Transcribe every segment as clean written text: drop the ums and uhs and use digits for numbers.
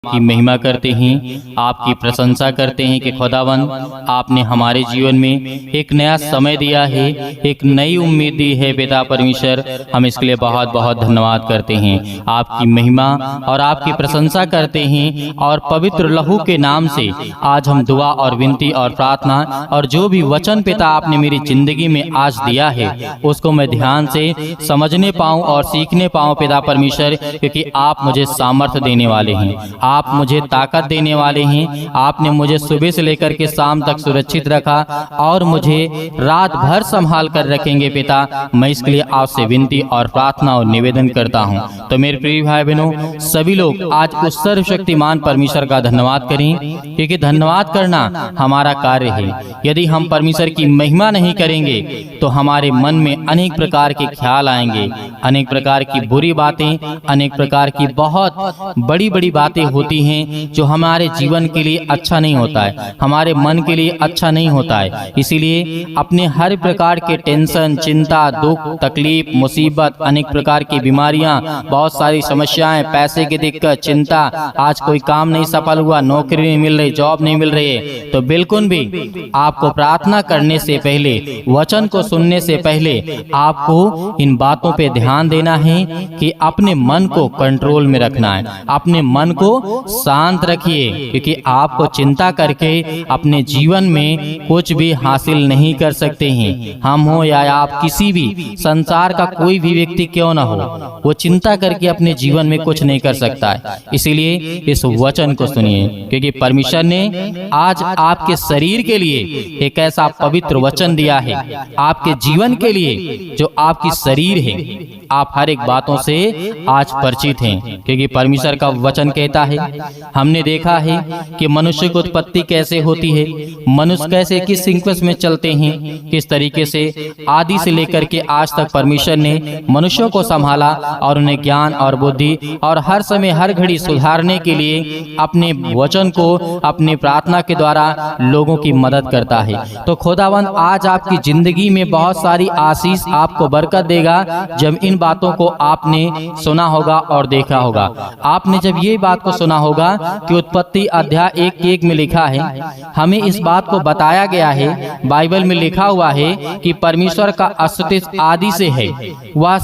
की महिमा करते हैं, आपकी प्रशंसा करते हैं कि खुदावंद आपने हमारे जीवन में एक नया समय दिया है, एक नई उम्मीद दी है। पिता परमेश्वर, हम इसके लिए बहुत बहुत धन्यवाद करते हैं। आपकी महिमा और आपकी प्रशंसा करते हैं और पवित्र लहू के नाम से आज हम दुआ और विनती और प्रार्थना और जो भी वचन पिता आपने मेरी जिंदगी में आज दिया है उसको मैं ध्यान से समझने पाऊँ और सीखने पाऊँ पिता परमेश्वर, क्योंकि आप मुझे सामर्थ्य देने वाले हैं, आप मुझे ताकत देने वाले हैं। आपने मुझे सुबह से लेकर के शाम तक सुरक्षित रखा और मुझे रात भर संभाल कर रखेंगे पिता। मैं इसके लिए आपसे विनती और प्रार्थना और निवेदन करता हूँ। तो मेरे प्रिय भाई बहनों, सभी लोग आज उस सर्वशक्तिमान परमेश्वर का धन्यवाद करें, क्योंकि धन्यवाद करना हमारा कार्य है। यदि हम परमेश्वर की महिमा नहीं करेंगे तो हमारे मन में अनेक प्रकार के ख्याल आएंगे, अनेक प्रकार की बुरी बातें, अनेक प्रकार की बहुत बड़ी बड़ी बातें होती हैं जो हमारे जीवन के लिए अच्छा नहीं होता है, हमारे मन के लिए अच्छा नहीं होता है। इसीलिए अपने हर प्रकार के टेंशन, चिंता, दुख, तकलीफ, मुसीबत, अनेक प्रकार की बीमारियां, बहुत सारी समस्याएं, पैसे की दिक्कत, चिंता, आज कोई काम नहीं सफल हुआ, नौकरी नहीं मिल रही, जॉब नहीं मिल रही है, तो बिल्कुल भी आपको प्रार्थना करने से पहले, वचन को सुनने से पहले आपको इन बातों पे ध्यान देना है कि अपने मन को कंट्रोल में रखना है, अपने मन को शांत रखिए, क्योंकि आपको चिंता करके अपने जीवन में कुछ भी हासिल नहीं कर सकते हैं। हम हो या आप, किसी भी संसार का कोई भी व्यक्ति क्यों ना हो, वो चिंता करके अपने जीवन में कुछ नहीं कर सकता है। इसीलिए इस वचन को सुनिए, क्योंकि परमेश्वर ने आज आपके शरीर के लिए एक ऐसा पवित्र वचन दिया है, आपके जीवन के लिए जो आपकी शरीर है। आप हर एक बातों से आज परिचित हैं, क्योंकि परमेश्वर का वचन कहता है, हमने देखा है कि मनुष्य की उत्पत्ति कैसे होती है, मनुष्य कैसे किस सीक्वेंस में चलते हैं, किस तरीके से आदि से लेकर के आज तक परमेश्वर ने मनुष्यों को संभाला और उन्हें ज्ञान और बुद्धि और हर समय हर घड़ी सुधारने के लिए अपने वचन को अपनी प्रार्थना के द्वारा लोगों की मदद करता है। तो खुदावंद आज आपकी जिंदगी में बहुत सारी आशीष आपको बरकत देगा जब इन बातों को आपने सुना होगा और देखा होगा। आपने जब ये बात को सुना होगा कि उत्पत्ति अध्याय 1:1 में लिखा है, हमें इस बात को बताया गया है, बाइबल में लिखा हुआ है कि परमेश्वर का अस्तित्व आदि से है, वह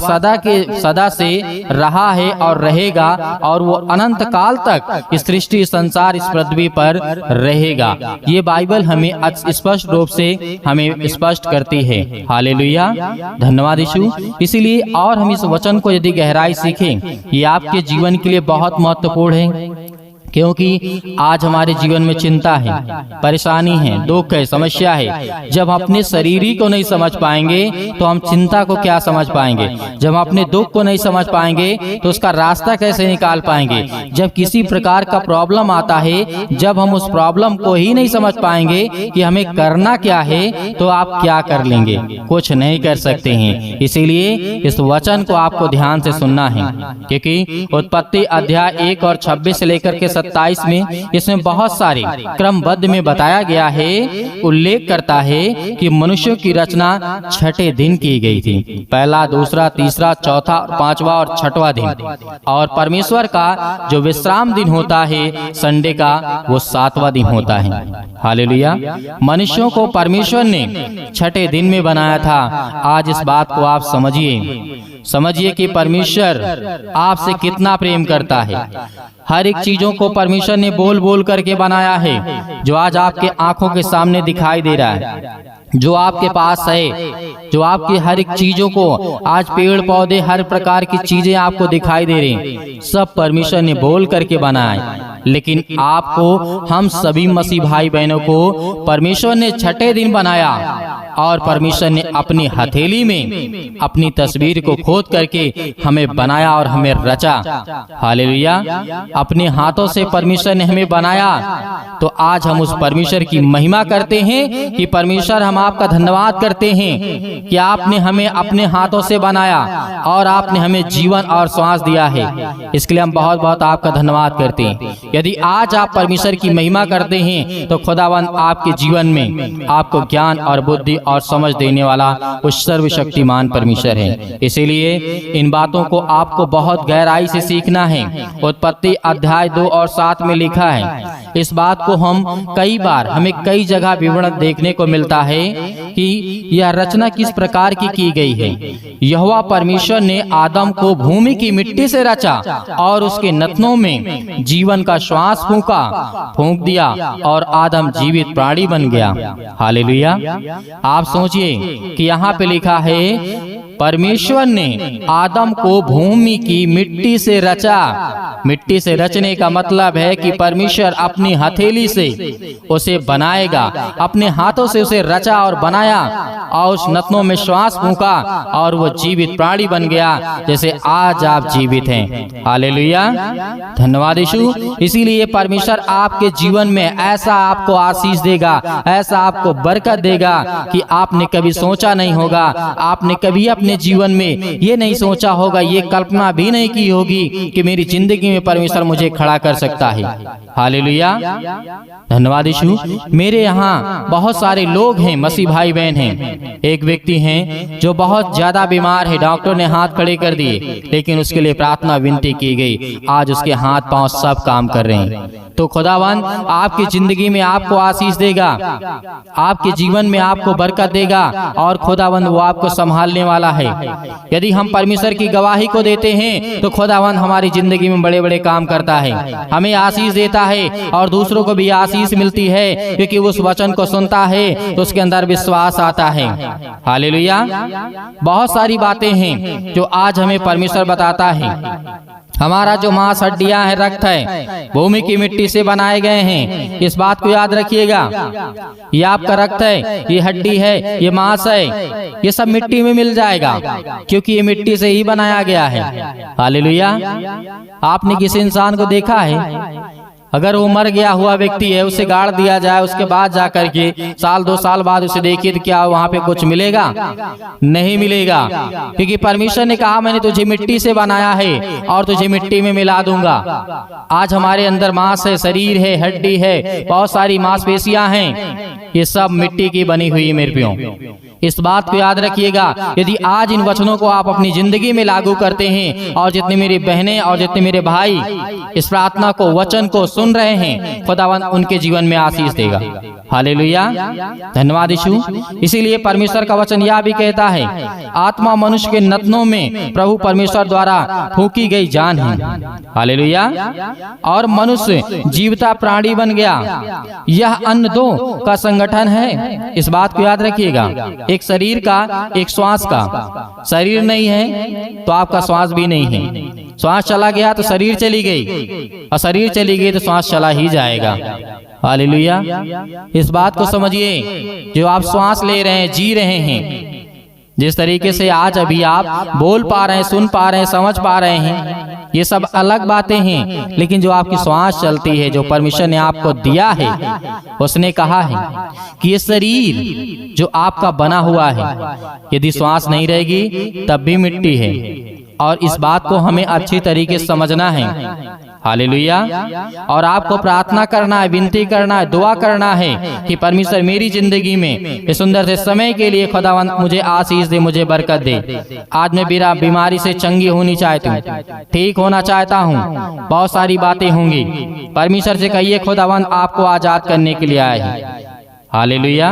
सदा से रहा है और रहेगा और वो अनंत काल तक इस सृष्टि संसार इस पृथ्वी पर रहेगा। ये बाइबल हमें स्पष्ट रूप से हमें स्पष्ट करती है। हालेलुया, धन्यवाद यीशु। इसीलिए और हम इस वचन को यदि गहराई सीखें, ये आपके जीवन के लिए बहुत महत्वपूर्ण है, क्योंकि आज हमारे जीवन में चिंता है, परेशानी है, दुख है, समस्या है। जब अपने शरीर को नहीं समझ पाएंगे तो हम चिंता को क्या समझ पाएंगे? जब हम अपने दुख को नहीं समझ पाएंगे तो उसका रास्ता कैसे निकाल पाएंगे? जब किसी प्रकार का प्रॉब्लम आता है, जब हम उस प्रॉब्लम को ही नहीं समझ पाएंगे कि हमें करना क्या है, तो आप क्या कर लेंगे? कुछ नहीं कर सकते हैं। इसीलिए इस वचन को आपको ध्यान से सुनना है, क्योंकि उत्पत्ति अध्याय 1 और 26 से लेकर के 27 में इसमें बहुत सारे क्रमबद्ध में बताया गया है, उल्लेख करता है कि मनुष्य की रचना 6ठे दिन की गई थी। पहला, दूसरा, तीसरा, चौथा, पांचवा और छठवां दिन। और परमेश्वर का जो विश्राम दिन होता है संडे का, वो 7वां दिन होता है। हालेलुया। मनुष्यों को परमेश्वर ने 6ठे दिन में बनाया था। आज इस बात को आप समझिए कि परमेश्वर आपसे कितना प्रेम करता है। हर एक चीजों को परमेश्वर ने बोल बोल करके बनाया है, जो आज आपके आंखों के सामने दिखाई दे रहा है, जो आपके पास है, जो आपकी हर एक चीजों को आज पेड़ पौधे हर प्रकार की चीजें आपको दिखाई दे रही हैं, सब परमेश्वर ने बोल करके बनाया। लेकिन आपको, हम सभी मसीह भाई बहनों को परमेश्वर ने 6ठे दिन बनाया और परमेश्वर ने अपनी हथेली में अपनी तस्वीर को खोद करके हमें बनाया और हमें रचा। हालेलुया। अपने हाथों से परमेश्वर ने हमें बनाया। तो आज हम उस परमेश्वर की महिमा करते हैं कि परमेश्वर, हम आपका धन्यवाद करते हैं कि आपने हमें अपने हाथों से बनाया और आपने हमें जीवन और श्वास दिया है। इसके लिए हम बहुत बहुत आपका धन्यवाद करते हैं। यदि आज आप परमेश्वर की महिमा करते हैं तो खुदावंद आपके जीवन में आपको ज्ञान और बुद्धि और समझ देने वाला उस सर्वशक्तिमान परमेश्वर है। इसीलिए इन बातों को आपको बहुत गहराई से सीखना है। उत्पत्ति अध्याय 2 और 7 में लिखा है, इस बात को हम हमें कई जगह विवरण देखने को मिलता है कि यह रचना किस प्रकार की गई है। यहोवा परमेश्वर ने आदम को भूमि की मिट्टी से रचा और उसके नथनों में जीवन का श्वास फूंक दिया और आदम जीवित प्राणी बन गया। हालेलुया। आप सोचिए कि यहाँ पे लिखा है परमेश्वर ने आदम को भूमि की मिट्टी से रचा। मिट्टी से रचने का मतलब है कि परमेश्वर अपनी हथेली से उसे बनाएगा, अपने हाथों से उसे रचा और बनाया और उस नथनों में श्वास फूंका और वो जीवित प्राणी बन गया, जैसे आज आप जीवित हैं। हालेलुया, धन्यवाद यीशु। इसीलिए परमेश्वर आपके जीवन में ऐसा आपको आशीष देगा, ऐसा आपको बरकत देगा कि आपने कभी सोचा नहीं होगा। आपने कभी अपने जीवन में ये नहीं सोचा होगा, ये कल्पना भी नहीं की होगी कि मेरी जिंदगी में परमेश्वर मुझे खड़ा कर सकता है। हालेलुया, धन्यवाद यीशु। मेरे यहाँ बहुत सारे लोग हैं, मसीह भाई बहन हैं। एक व्यक्ति हैं जो बहुत ज्यादा बीमार है, डॉक्टर ने हाथ खड़े कर दिए, लेकिन उसके लिए प्रार्थना विनती की गई। आज उसके हाथ पांव सब काम कर रहे हैं। तो खुदावन आपकी जिंदगी में आपको आशीष देगा, आपके जीवन में आपको बरकत देगा और खुदावन वो आपको संभालने वाला है। यदि हम परमेश्वर की गवाही को देते हैं तो खुदावन हमारी जिंदगी में बड़े बड़े काम करता है, हमें आशीष देता है और दूसरों को भी आशीष मिलती है, क्योंकि उस वचन को सुनता है तो उसके अंदर विश्वास आता है। हालेलुया। बहुत सारी बातें हैं जो आज हमें परमेश्वर बताता है। हमारा जो मांस हड्डियां है, रक्त है, भूमि की मिट्टी से बनाए गए हैं। इस बात को याद रखिएगा। ये आपका रक्त है, ये हड्डी है, ये मांस है, ये सब मिट्टी में मिल जाएगा, क्योंकि ये मिट्टी से ही बनाया गया है। हालेलुया। आपने किसी इंसान को देखा है, अगर वो मर गया हुआ व्यक्ति है, उसे गाड़ दिया जाए, उसके बाद जाकर के 1-2 साल बाद उसे देखिए तो क्या वहाँ पे कुछ मिलेगा? नहीं मिलेगा, क्योंकि परमेश्वर ने कहा मैंने तुझे मिट्टी से बनाया है और तुझे मिट्टी में मिला दूंगा। आज हमारे अंदर मांस है, शरीर है, हड्डी है, बहुत सारी मांसपेशियां हैं, ये सब मिट्टी की बनी हुई मेरे प्रियो। इस बात को याद रखिएगा। यदि आज इन वचनों को आप अपनी जिंदगी में लागू करते हैं, और जितने मेरी बहनें और जितने मेरे भाई इस प्रार्थना को, वचन को सुन रहे हैं, खुदावन उनके जीवन में आशीष देगा। हालेलुया, धन्यवाद यीशु। इसीलिए परमेश्वर का वचन यह भी कहता है, आत्मा मनुष्य के नथनों में प्रभु परमेश्वर द्वारा फूंकी गई जान है। हालेलुया। और मनुष्य जीवता प्राणी बन गया। यह अन्न दो का संगठन है। इस बात को याद रखिएगा। एक शरीर का, एक श्वास का। शरीर नहीं है तो आपका श्वास भी नहीं है। श्वास चला गया तो शरीर चली गई, और शरीर चली गई तो श्वास चला ही जाएगा। हालेलुया। इस बात को समझिए, जो आप श्वास ले रहे हैं, जी रहे हैं, जिस तरीके से आज अभी आप बोल पा रहे हैं, सुन पा रहे हैं, समझ पा रहे हैं, ये सब अलग बातें हैं। लेकिन जो आपकी श्वास चलती है, जो परमेश्वर ने आपको दिया है, उसने कहा है कि ये शरीर जो आपका बना हुआ है, यदि श्वास नहीं रहेगी तब भी मिट्टी है। और इस बात को हमें अच्छी तरीके से समझना है। हालेलुया। और आपको प्रार्थना करना है, विनती करना है, दुआ करना है कि परमेश्वर मेरी जिंदगी में इस सुंदर से समय के लिए खुदावंद मुझे आशीष दे, मुझे बरकत दे। आज मैं बीमारी से चंगी होनी चाहती हूँ, ठीक होना चाहता हूँ। बहुत सारी बातें होंगी, परमेश्वर से कहिए खुदावंद आपको आजाद करने के लिए आए हैं। हालेलुया।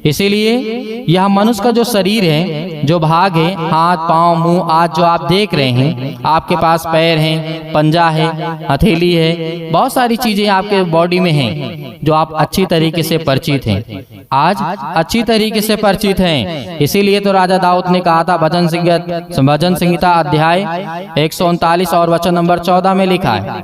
इसीलिए यह मनुष्य का जो शरीर है, जो भाग है, हाथ, पांव, मुंह, आज जो आप देख रहे हैं, आपके पास पैर हैं, पंजा है, हथेली है, बहुत सारी चीजें आपके बॉडी में हैं जो आप अच्छी तरीके से परिचित हैं, आज अच्छी तरीके से परिचित हैं। इसीलिए तो राजा दाऊद ने कहा था, भजन संहिता अध्याय 139 और वचन नंबर 14 में लिखा है,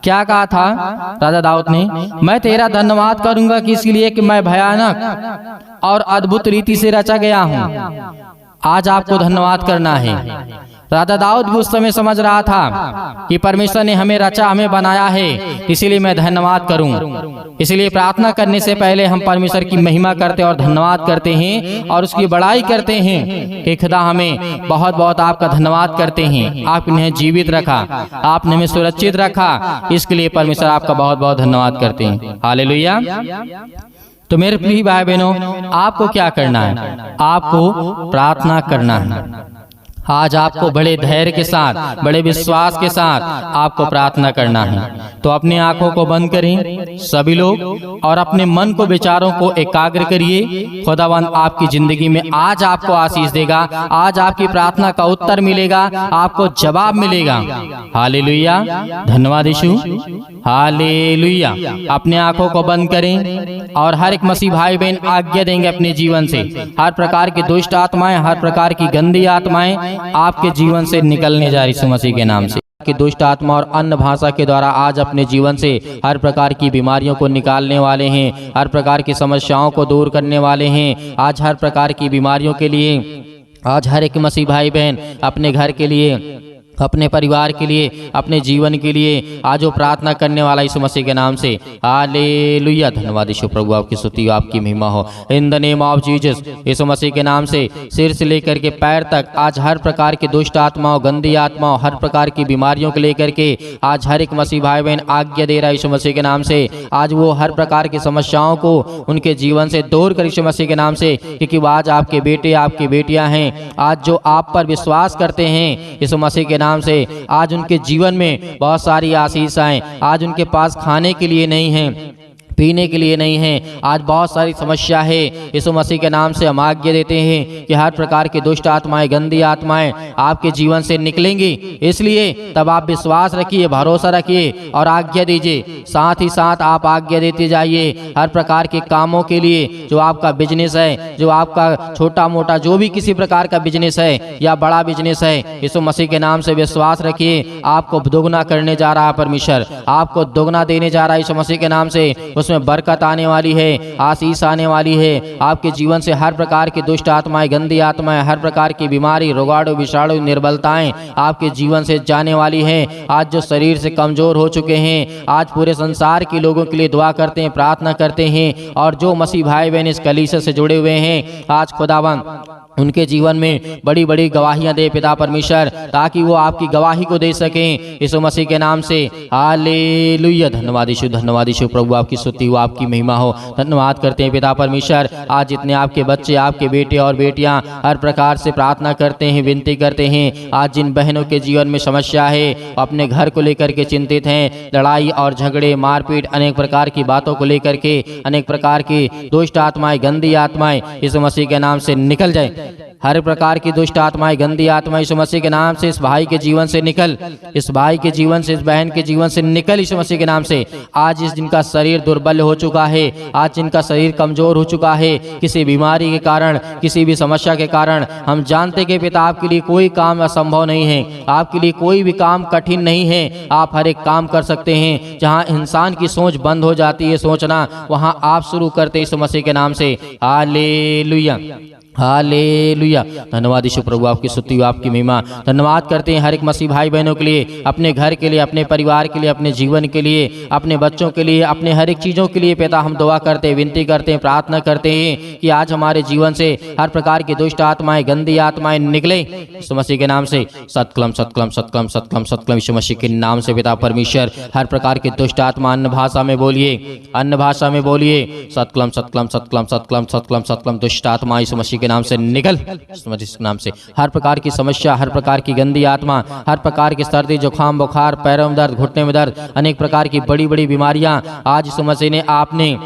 क्या कहा था राजा दाऊद ने? मैं तेरा धन्यवाद करूंगा कि इसलिए कि मैं भयानक और अद्भुत रीति से रचा गया हूँ। आज आपको धन्यवाद करना है। राजा दाऊद भी उस समय समझ रहा था कि परमेश्वर ने हमें रचा, हमें बनाया है, इसीलिए मैं धन्यवाद करूं। इसलिए प्रार्थना करने से पहले हम परमेश्वर की महिमा करते और धन्यवाद करते हैं और उसकी बड़ाई करते हैं कि खुदा हमें बहुत बहुत आपका धन्यवाद करते हैं। आपने हमें जीवित रखा, आपने हमें सुरक्षित रखा, इसके लिए परमेश्वर आपका बहुत बहुत धन्यवाद करते हैं। हालेलुया। तो मेरे प्रिय भाई बहनों, आपको क्या करना है? आपको प्रार्थना करना है। आज आपको बड़े धैर्य के साथ, बड़े विश्वास के साथ आपको प्रार्थना करना है। तो अपनी आंखों को बंद करें सभी लोग, और अपने मन को, विचारों को एकाग्र करिए। खुदावंद आपकी जिंदगी में आज आपको आशीष देगा, आज आपकी प्रार्थना का उत्तर मिलेगा, आपको जवाब मिलेगा। हालेलुया, धन्यवाद यीशु, हालेलुया। अपने आंखों को बंद करें और हर एक मसीह भाई बहन आज्ञा देंगे अपने जीवन से, हर प्रकार की दुष्ट आत्माएं, हर प्रकार की गंदी आत्माएं आपके जीवन से निकलने जा रही यीशु मसीह के नाम से। कि दुष्ट आत्मा और अन्य भाषा के द्वारा आज अपने जीवन से हर प्रकार की बीमारियों को निकालने वाले हैं, हर प्रकार की समस्याओं को दूर करने वाले हैं। आज हर प्रकार की बीमारियों के लिए, आज हर एक मसीह भाई बहन अपने घर के लिए, अपने परिवार के लिए, अपने जीवन के लिए आज वो प्रार्थना करने वाला यीशु मसीह के नाम से। हालेलुया, धन्यवाद यीशु प्रभु, आपकी स्तुति, आपकी महिमा हो। In the name of Jesus, Yeshu Masih के नाम से सिर से लेकर के पैर तक आज हर प्रकार की दुष्ट आत्माओं, गंदी आत्माओं, हर प्रकार की बीमारियों को लेकर के आज हर एक मसीह भाई बहन आज्ञा दे रहा है यीशु मसीह के नाम से। आज वो हर प्रकार की समस्याओं को उनके जीवन से दूर कर यीशु मसीह के नाम से, क्योंकि वो आज आपके बेटे, आपकी बेटियां हैं। आज जो आप पर विश्वास करते हैं यीशु मसीह के नाम से, आज उनके जीवन में बहुत सारी आशीषाएं, आज उनके पास खाने के लिए नहीं है, पीने के लिए नहीं है, आज बहुत सारी समस्या है। यीशु मसीह के नाम से हम आज्ञा देते हैं कि हर प्रकार की दुष्ट आत्माएं, गंदी आत्माएं आपके जीवन से निकलेंगी। इसलिए तब आप विश्वास रखिए, भरोसा रखिए और आज्ञा दीजिए। साथ ही साथ आप आज्ञा देते जाइए हर प्रकार के कामों के लिए, जो आपका बिजनेस है, जो आपका छोटा मोटा जो भी किसी प्रकार का बिजनेस है या बड़ा बिजनेस है, यीशु मसीह के नाम से विश्वास रखिए। आपको दोगुना करने जा रहा है परमेश्वर, आपको दोगुना देने जा रहा है यीशु मसीह के नाम से। उसमें बरकत आने वाली है, आशीष आने वाली है। आपके जीवन से हर प्रकार की दुष्ट आत्माएं, गंदी आत्माएं, हर प्रकार की बीमारी, रोगाणु, विषाणु, निर्बलताएं आपके जीवन से जाने वाली हैं। आज जो शरीर से कमजोर हो चुके हैं, आज पूरे संसार के लोगों के लिए दुआ करते हैं, प्रार्थना करते हैं। और जो मसीह भाई बहन इस कलीसिया से जुड़े हुए हैं, आज खुदावंद उनके जीवन में बड़ी बड़ी गवाहियां दे पिता परमेश्वर, ताकि वो आपकी गवाही को दे सकें यीशु मसीह के नाम से। हालेलुया, धन्यवाद यीशु, धन्यवाद यीशु प्रभु, आपकी स्तुति हो, आपकी महिमा हो। धन्यवाद करते हैं पिता परमेश्वर। आज जितने आपके बच्चे, आपके बेटे और बेटियां हर प्रकार से प्रार्थना करते हैं, विनती करते हैं, आज जिन बहनों के जीवन में समस्या है, अपने घर को लेकर के चिंतित हैं, लड़ाई और झगड़े, मारपीट, अनेक प्रकार की बातों को लेकर के, अनेक प्रकार की दुष्ट आत्माएं, गंदी आत्माएं यीशु मसीह के नाम से निकल जाए। हर प्रकार की दुष्ट आत्माएं, गंदी आत्माएं यीशु मसीह के नाम से इस भाई के जीवन से निकल, इस भाई के जीवन से, इस बहन के जीवन से निकल यीशु मसीह के नाम से। आज इस जिनका शरीर दुर्बल हो चुका है, आज जिनका शरीर कमजोर हो चुका है किसी बीमारी के कारण, किसी भी समस्या के कारण, हम जानते कि पिता आपके लिए कोई काम असंभव नहीं है, आपके लिए कोई भी काम कठिन नहीं है। आप हर एक काम कर सकते हैं। जहाँ इंसान की सोच बंद हो जाती है सोचना, वहाँ आप शुरू करते यीशु मसीह के नाम से। हालेलुया, हालेलुया, धन्यवाद यीशु प्रभु, आपकी स्तुति हो, आपकी महिमा। धन्यवाद करते हैं हर एक मसीह भाई बहनों के लिए, अपने घर के लिए, अपने परिवार के लिए, अपने जीवन के लिए, अपने बच्चों के लिए, अपने हर एक चीज़ों के लिए पिता हम दुआ करते हैं, विनती करते हैं, प्रार्थना करते हैं कि आज हमारे जीवन से हर प्रकार की दुष्ट आत्माएं, गंदी आत्माएं निकले यीशु मसीह के नाम से। सतकलम सतकलम सतकलम सतकलम सतकलम यीशु मसीह के नाम से पिता परमेश्वर। हर प्रकार की दुष्ट आत्मा अन्य भाषा में बोलिए, अन्य भाषा में बोलिए। सतकलम सतकलम सतकलम सतकलम सतकलम सतकलम दुष्ट आत्मा यीशु मसीह के नाम से निकल, इस नाम से। हर प्रकार की समस्या, हर प्रकार की गंदी आत्मा, हर प्रकार की सर्दी, जुकाम, बुखार, पैरों में दर्द, घुटने में दर्द, अनेक प्रकार की बड़ी बड़ी बीमारियां, आज यीशु मसीह ने आपने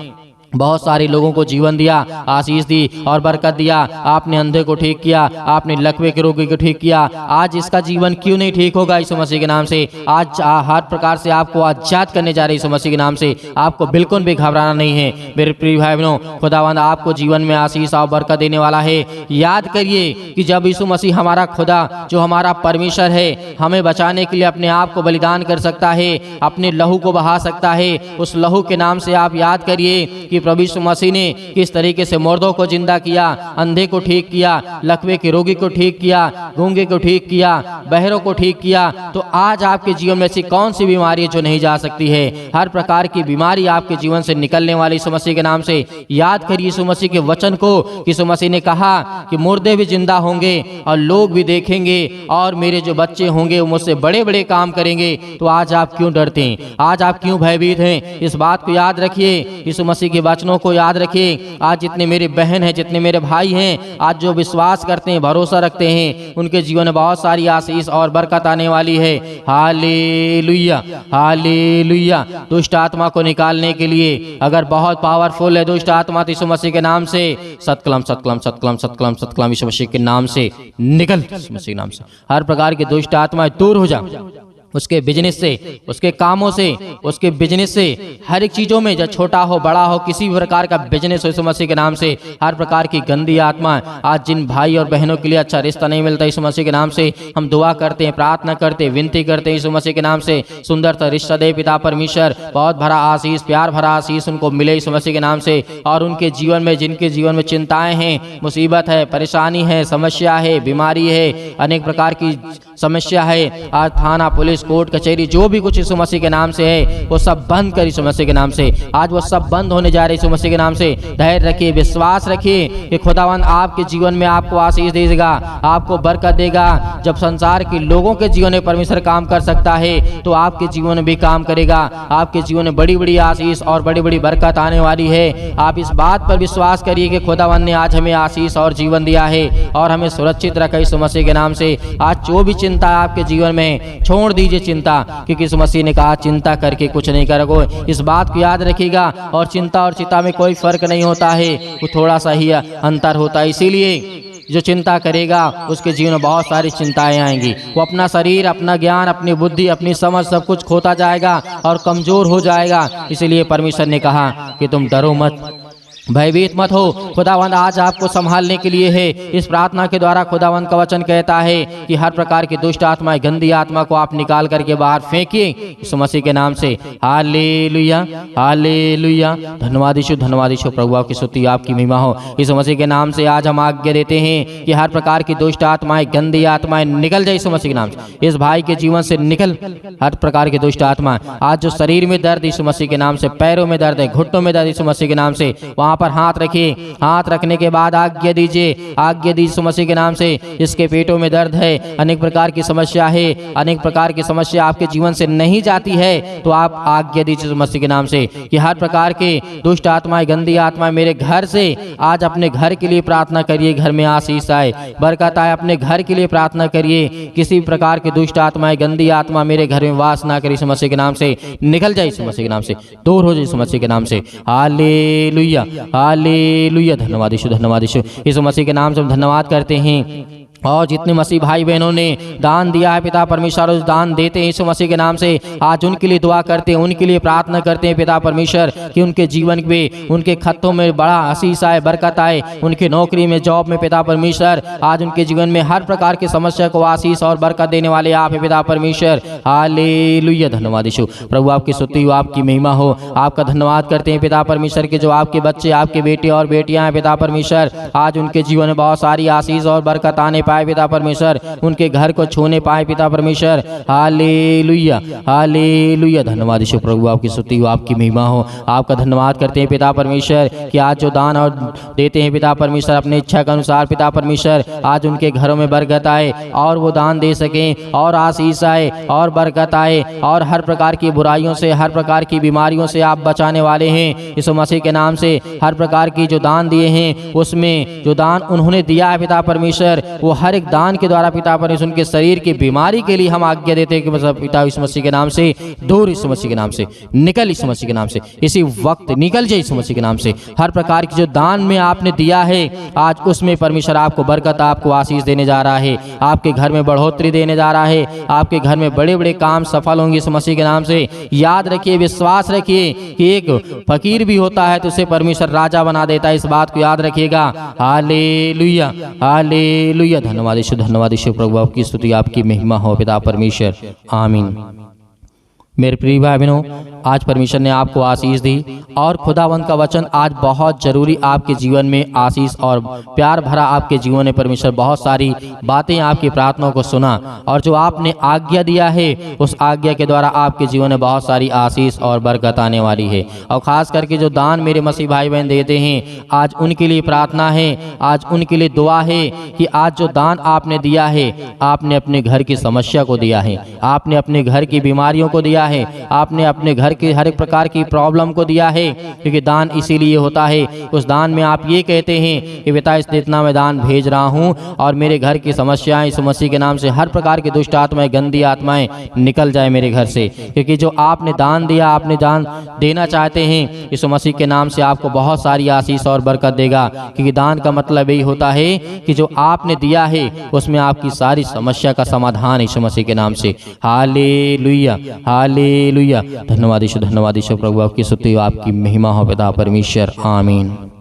बहुत सारे लोगों को जीवन दिया, आशीष दी और बरकत दिया। आपने अंधे को ठीक किया, आपने लकवे के रोगी को ठीक किया। आज इसका जीवन क्यों नहीं ठीक होगा यीशु मसीह के नाम से। आज हर प्रकार से आपको आजाद करने जा रहे यीशु मसीह के नाम से। आपको बिल्कुल भी घबराना नहीं है मेरे प्रिय भाई बहनों। खुदावंद आपको जीवन में आशीष और बरकत देने वाला है। याद करिए कि जब यीशु मसीह हमारा खुदा, जो हमारा परमेश्वर है, हमें बचाने के लिए अपने आप को बलिदान कर सकता है, अपने लहू को बहा सकता है, उस लहू के नाम से आप याद करिए कि प्रभु यीशु मसीह ने किस तरीके से मुर्दों को जिंदा किया, अंधे को ठीक किया, लकवे के रोगी को ठीक किया, गूंगे को ठीक किया, बहरों को ठीक किया। तो आज आपके जीवन में ऐसी कौन सी बीमारी है जो नहीं जा सकती है। हर प्रकार की बीमारी आपके जीवन से निकलने वाली यीशु मसीह के नाम से। याद करिए यीशु मसीह के वचन को। यीशु मसीह ने कहा कि मुर्दे भी जिंदा होंगे और लोग भी देखेंगे और मेरे जो बच्चे होंगे वो मुझसे बड़े बड़े काम करेंगे। तो आज आप क्यों डरते हैं, आज आप क्यों भयभीत हैं। इस बात को याद रखिए। यीशु मसीह के वचनों को याद रखिए। आज जितने मेरे बहन हैं, जितने मेरे भाई हैं, आज जो विश्वास करते हैं, भरोसा रखते हैं, उनके जीवन में बहुत सारी आशीष और बरकत आने वाली है। Hallelujah, hallelujah. दुष्ट आत्मा को निकालने के लिए अगर बहुत पावरफुल है दुष्ट आत्मा, तो यीशु मसीह के नाम से सतकलम सतकलम सतकलम सतकलम सतकलम यीशु मसीह के नाम से निकल, यीशु मसीह के नाम से हर प्रकार की दुष्ट आत्मा दूर हो जा। उसके बिजनेस से, उसके कामों से, उसके बिजनेस से, हर एक चीज़ों में, जब छोटा हो बड़ा हो, किसी भी प्रकार का बिजनेस हो, यीशु मसीह के नाम से हर प्रकार की गंदी आत्मा, आज जिन भाई और बहनों के लिए अच्छा रिश्ता नहीं मिलता, यीशु मसीह के नाम से हम दुआ करते हैं, प्रार्थना करते हैं, विनती करते हैं, यीशु मसीह के नाम से सुंदर सा रिश्ता दे पिता परमेश्वर। बहुत भरा आशीष, प्यार भरा आशीष उनको मिले यीशु मसीह के नाम से। और उनके जीवन में, जिनके जीवन में चिंताएं हैं, मुसीबत है, परेशानी है, समस्या है, बीमारी है, अनेक प्रकार की समस्या है, आज थाना पुलिस कोर्ट कचहरी जो भी कुछ यीशु मसीह के नाम से है वो सब बंद कर यीशु मसीह के नाम से। आज वो सब बंद होने जा रहे यीशु मसीह के नाम से। धैर्य रखिए, विश्वास रखिए कि खुदावंद आपके जीवन में आपको आशीष देगा, आपको बरकत देगा। जब संसार के लोगों के जीवन में परमेश्वर काम कर सकता है तो आपके जीवन में भी काम करेगा। आपके जीवन में बड़ी बड़ी आशीष और बड़ी बड़ी बरकत आने वाली है। आप इस बात पर विश्वास करिए कि खुदावंद ने आज हमें आशीष और जीवन दिया है और हमें सुरक्षित रखा यीशु मसीह के नाम से। आज जो भी चिंता है आपके जीवन में, छोड़ दीजिए चिंता, क्योंकि यीशु मसीह ने कहा चिंता करके कुछ नहीं करोगे। इस बात को याद रखिएगा। और चिंता और चिंता में कोई फर्क नहीं होता है, वो थोड़ा सा ही अंतर होता है। इसीलिए जो चिंता करेगा उसके जीवन में बहुत सारी चिंताएं आएंगी। वो अपना शरीर, अपना ज्ञान, अपनी बुद्धि, अपनी समझ सब कुछ खोता जाएगा और कमजोर हो जाएगा। इसलिए परमेश्वर ने कहा कि तुम डरो मत, भयभीत मत हो। खुदावंद आज आपको संभालने के लिए है। इस प्रार्थना के द्वारा खुदावंद का वचन कहता है कि हर प्रकार की दुष्ट आत्मा, गंदी आत्मा को आप निकाल करके बाहर फेंकिए यीशु मसीह के नाम से। Hallelujah, hallelujah. धन्यवाद यीशु, धन्यवाद यीशु। प्रभु आपकी स्तुति, आपकी महिमा हो। यीशु मसीह के नाम से आज हम आज्ञा देते हैं कि हर प्रकार की दुष्ट आत्माएं, गंदी आत्माएं निकल जाए यीशु मसीह के नाम से। इस भाई के जीवन से निकल हर प्रकार की दुष्ट आत्मा। आज जो शरीर में दर्द यीशु मसीह के नाम से, पैरों में दर्द है, घुटनों में दर्द यीशु मसीह के नाम से, वहां पर हाथ रखिए। हाथ रखने के बाद आज्ञा दीजिए, आज्ञा दीजिए यीशु मसीह के नाम से। इसके पेटों में दर्द है, अनेक प्रकार की समस्या है, अनेक प्रकार की समस्या आपके जीवन से नहीं जाती है, तो आप आज्ञा दीजिए यीशु मसीह के नाम से कि हर प्रकार के दुष्ट आत्माएं, गंदी आत्माएं मेरे घर से आज अपने घर के लिए प्रार्थना करिए। घर में आशीष आए, बरकत आए। अपने घर के लिए प्रार्थना करिए। किसी प्रकार की दुष्ट आत्माएं, गंदी आत्मा मेरे घर में वास ना करे यीशु मसीह के नाम से। निकल जाए यीशु मसीह के नाम से, दूर हो जाए यीशु मसीह के नाम से। Hallelujah, hallelujah. धन्यवाद यीशु, धन्यवाद यीशु। यीशु मसीह के नाम से हम धन्यवाद करते हैं। और जितने मसीह भाई बहनों ने दान दिया है पिता परमेश्वर, उस दान देते हैं यीशु मसीह के नाम से। आज उनके लिए दुआ करते हैं, उनके लिए प्रार्थना करते हैं पिता परमेश्वर कि उनके जीवन में, उनके खतों में बड़ा आशीष आए, बरकत आए। उनकी नौकरी में, जॉब में पिता परमेश्वर आज उनके जीवन में हर प्रकार की समस्या को आशीष और बरकत देने वाले आप है पिता परमेश्वर। हालेलुया, धन्यवाद यीशु। प्रभु आपकी स्तुति हो, आपकी महिमा हो। आपका धन्यवाद करते हैं पिता परमेश्वर के जो आपके बच्चे, आपके बेटे और बेटियां हैं पिता परमेश्वर, आज उनके जीवन में बहुत सारी आशीष और बरकत आने पाए पिता परमेश्वर, उनके घर को छूने पाए पिता परमेश्वर। Hallelujah, hallelujah. धन्यवाद यीशु। प्रभु आपकी स्तुति हो, आपकी महिमा हो। आपका धन्यवाद करते हैं पिता परमेश्वर कि आज जो दान और देते हैं पिता परमेश्वर अपने इच्छा के अनुसार पिता परमेश्वर, आज उनके घरों में बरकत आए और वो दान दे सकें और आशीष आए और बरकत आए और हर प्रकार की बुराइयों से, हर प्रकार की बीमारियों से आप बचाने वाले हैं यीशु मसीह के नाम से। हर प्रकार की जो दान दिए हैं उसमें जो दान उन्होंने दिया है पिता परमेश्वर, वो हर एक दान के द्वारा पिता परमेश्वर उनके शरीर की बीमारी के लिए हम आज्ञा देते हैं कि मतलब पिता यीशु मसीह के नाम से दूर, यीशु मसीह के नाम से निकल, यीशु मसीह के नाम से इसी वक्त निकल जाए यीशु मसीह के नाम से। हर प्रकार की जो दान में आपने दिया है आज उसमें परमेश्वर आपको बरकत, आपको आशीष देने जा रहा है। आपके घर में बढ़ोतरी देने जा रहा है। आपके घर में बड़े बड़े काम सफल होंगे यीशु मसीह के नाम से। याद रखिए, विश्वास रखिए कि एक फकीर भी होता है तो उसे परमेश्वर राजा बना देता है। इस बात को याद रखिएगा। Hallelujah, hallelujah. धन्यवाद यीशु, धन्यवाद यीशु। प्रभु आपकी स्तुति, आपकी महिमा हो पिता परमेश्वर। आमीन। मेरे प्रिय भाई बहनों, आज परमेश्वर ने आपको आशीष दी और खुदावंत का वचन आज बहुत जरूरी आपके जीवन में आशीष और प्यार भरा आपके जीवन में परमेश्वर बहुत सारी बातें आपकी प्रार्थनाओं को सुना और जो आपने आज्ञा दिया है उस आज्ञा के द्वारा आपके जीवन में बहुत सारी आशीष और बरकत आने वाली है। और खास करके जो दान मेरे मसीह भाई बहन देते हैं आज उनके लिए प्रार्थना है, आज उनके लिए दुआ है कि आज जो दान आपने दिया है, आपने अपने घर की समस्या को दिया है, आपने अपने घर की बीमारियों को दिया दिया है, आपने अपने घर के हर एक प्रकार की प्रॉब्लम को दिया है, क्योंकि दान इसीलिए होता है। उस दान में आप ये कहते हैं कि पिता इतना मैं दान भेज रहा हूँ और मेरे घर की समस्याएं यीशु मसीह के नाम से हर प्रकार की दुष्ट आत्माएं, गंदी आत्माएं निकल जाए मेरे घर से, क्योंकि जो आपने दान दिया, आपने दान देना चाहते हैं, यीशु मसीह के नाम से आपको बहुत सारी आशीष और बरकत देगा। क्योंकि दान का मतलब यही होता है कि जो आपने दिया है उसमें आपकी सारी समस्या का समाधान यीशु मसीह के नाम से। Hallelujah, hallelujah. धन्यवाद यीशु, धन्यवाद यीशु। प्रभु आपकी स्तुति हो, आपकी महिमा हो पिता परमेश्वर। आमीन।